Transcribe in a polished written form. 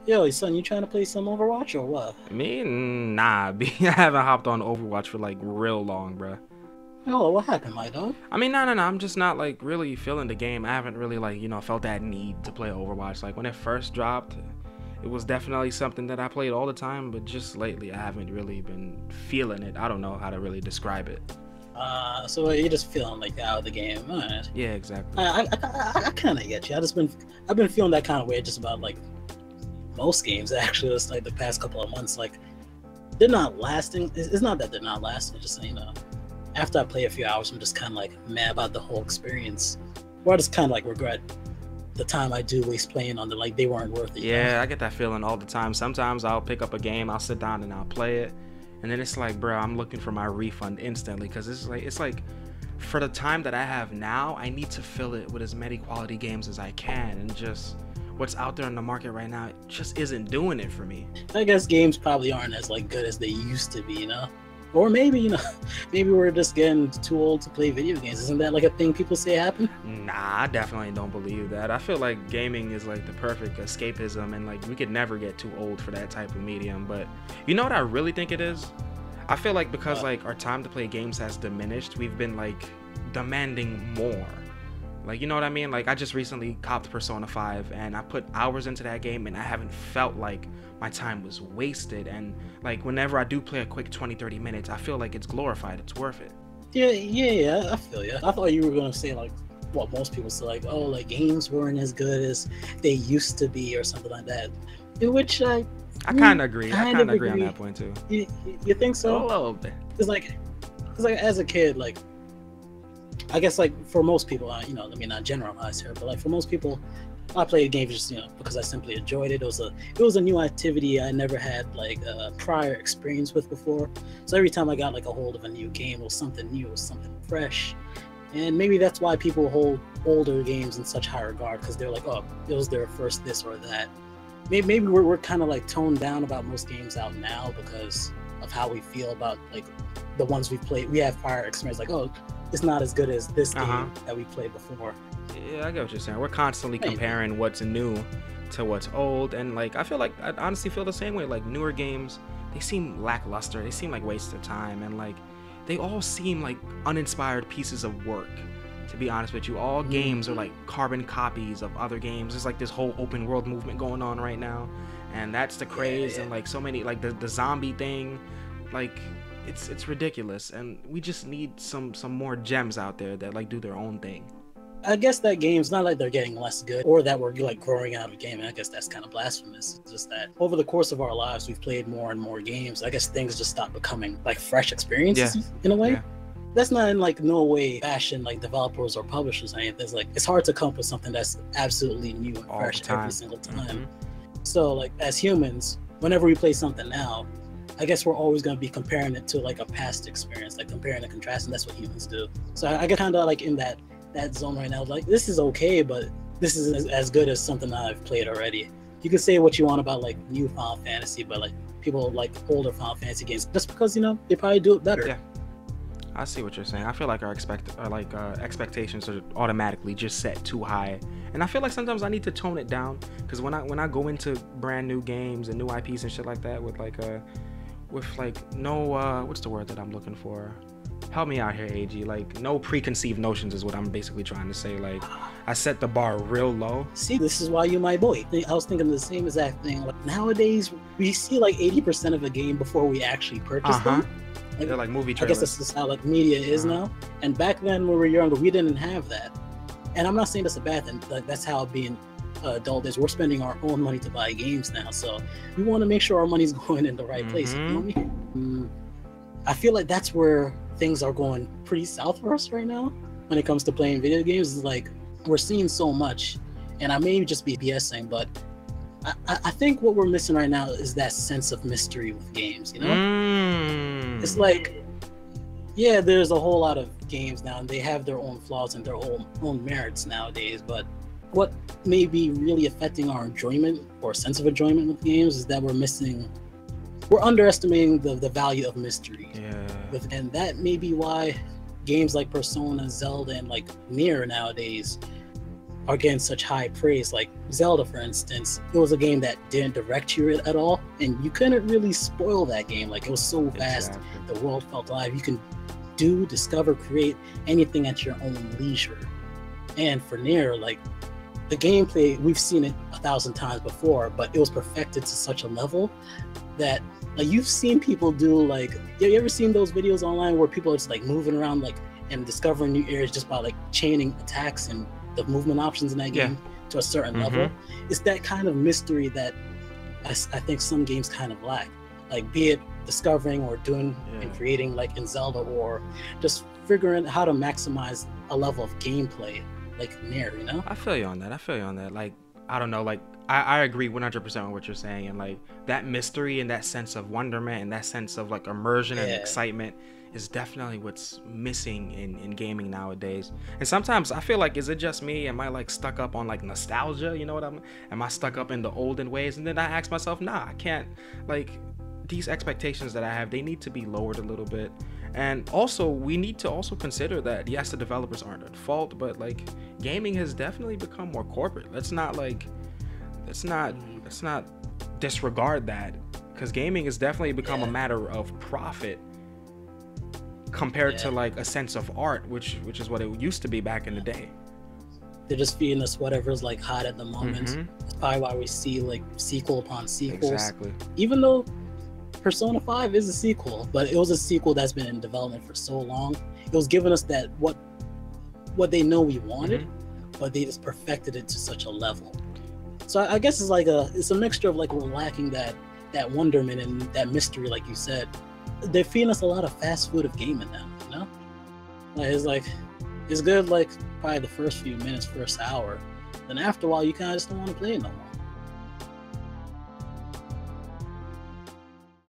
Yo, son, you trying to play some Overwatch or what? Me? Nah, B. I haven't hopped on Overwatch for like real long, bruh. Oh, what happened, my dog? I mean, no. I'm just not like really feeling the game. I haven't really like, felt that need to play Overwatch. Like when it first dropped, it was definitely something that I played all the time, but just lately I haven't really been feeling it. I don't know how to really describe it. So you're just feeling like out of the game. All right. Yeah, exactly. I kind of get you. I've been feeling that kind of way just about like most games actually. It's like the past couple of months, like they're not lasting. It's not that they're not lasting. It's just after I play a few hours, I'm just kind of like mad about the whole experience, or I just kind of like regret the time I do waste playing on the like they weren't worth it. Yeah, I get that feeling all the time. Sometimes I'll pick up a game, I'll sit down and I'll play it, and then it's like, bro, I'm looking for my refund instantly because it's like for the time that I have now, I need to fill it with as many quality games as I can, and just what's out there in the market right now just isn't doing it for me. I guess games probably aren't as like good as they used to be. Or maybe maybe we're just getting too old to play video games. Isn't that like a thing people say happen? Nah, I definitely don't believe that. I feel like gaming is like the perfect escapism, and like we could never get too old for that type of medium. But you know what I really think it is? I feel like because like our time to play games has diminished, we've been like demanding more. Like, you know what I mean? Like, I just recently copped Persona 5 and I put hours into that game and I haven't felt like my time was wasted. And like, whenever I do play a quick 20-30 minutes, I feel like it's glorified. It's worth it. Yeah. I feel you. I thought you were gonna say like what most people say, like, oh, like games weren't as good as they used to be or something like that. In which I kind of agree. I kind kind of of agree on agree. that point too. You think A so? little bit. It's like as a kid, like I guess like for most people, let me not generalize here, but like for most people, I played games just because I simply enjoyed it. It was a new activity I never had like prior experience with before. So every time I got like a hold of a new game, it was something new, it was something fresh, and maybe that's why people hold older games in such high regard because they're like, oh, it was their first this or that. Maybe we're kind of like toned down about most games out now because of how we feel about like the ones we've played. We have prior experience, like, oh, it's not as good as this Uh-huh. game that we played before. Yeah, I get what you're saying. We're constantly Maybe. comparing what's new to what's old, and like I feel like I honestly feel the same way. Like newer games, they seem lackluster. They seem like wastes of time, and like they all seem like uninspired pieces of work. To be honest with you, all games are like carbon copies of other games. There's like this whole open world movement going on right now, and that's the craze. Yeah. And like so many, like the zombie thing, like it's ridiculous, and we just need some more gems out there that like do their own thing. I guess that game's not like they're getting less good or that we're like growing out of gaming. I guess that's kind of blasphemous. It's just that over the course of our lives, we've played more and more games. I guess things just stop becoming like fresh experiences in a way. Yeah. That's not in like no way fashion like developers or publishers or anything. It's like it's hard to come up with something that's absolutely new and All fresh the time. every single time. Mhm. So like as humans, whenever we play something now, I guess we're always going to be comparing it to like a past experience, like comparing and contrasting. That's what humans do. So I get kind of like in that zone right now. Like this is okay, but this is as good as something I've played already. You can say what you want about like new Final Fantasy, but like people like older Final Fantasy games just because they probably do it better. Yeah. I see what you're saying. I feel like our expectations are automatically just set too high, and I feel like sometimes I need to tone it down because when I go into brand new games and new IPs and shit like that with no what's the word that I'm looking for? Help me out here, AG. Like no preconceived notions is what I'm basically trying to say. Like I set the bar real low. See, this is why you my boy. I was thinking the same exact thing. Like nowadays, we see like 80% of a game before we actually purchase them. They're like movie I trailers. guess that's just how like media is now. And back then when we were younger, we didn't have that. And I'm not saying that's a bad thing. Like that's how being adult is. We're spending our own money to buy games now, so we want to make sure our money's going in the right place. You know what I mean? I feel like that's where things are going pretty south for us right now when it comes to playing video games. It's like we're seeing so much, and I may just be BSing, but I think what we're missing right now is that sense of mystery with games. It's like, yeah, there's a whole lot of games now, and they have their own flaws and their own merits nowadays. But what may be really affecting our enjoyment or sense of enjoyment with games is that we're underestimating the value of mystery. Yeah. And that may be why games like Persona, Zelda, and like Nier nowadays are getting such high praise. Like Zelda, for instance, it was a game that didn't direct you at all, and you couldn't really spoil that game. Like, it was so vast, the world felt alive. You can do, discover, create anything at your own leisure. And for Nier, like, the gameplay, we've seen it 1,000 times before, but it was perfected to such a level that, like, you've seen people do, like, you ever seen those videos online where people are just like moving around, like, and discovering new areas just by like chaining attacks and the movement options in that game to a certain level? It's that kind of mystery that I think some games kind of lack. Like, be it discovering or doing and creating, like in Zelda, or just figuring how to maximize a level of gameplay like Nier, you know? I feel you on that. Like, I don't know, like, I agree 100% with what you're saying, and like that mystery and that sense of wonderment and that sense of like immersion and excitement is definitely what's missing in gaming nowadays. And sometimes I feel like, is it just me? Am I like stuck up on like nostalgia? You know what am I stuck up in the olden ways? And then I ask myself, nah, I can't, like, these expectations that I have, they need to be lowered a little bit. And also, we need to also consider that, yes, the developers aren't at fault, but like gaming has definitely become more corporate. Let's not disregard that, because gaming has definitely become a matter of profit compared to like a sense of art, which is what it used to be back in the day. They're just feeding us whatever's like hot at the moment. That's probably why we see like sequel upon sequels. Exactly. Even though Persona 5 is a sequel, but it was a sequel that's been in development for so long. It was giving us that what they know we wanted, but they just perfected it to such a level. So I guess it's a mixture of, like, we're lacking that wonderment and that mystery, like you said. They're feeding us a lot of fast food of gaming now, you know? Like, it's good, like, probably the first few minutes, first hour. Then after a while, you kind of just don't want to play it no more.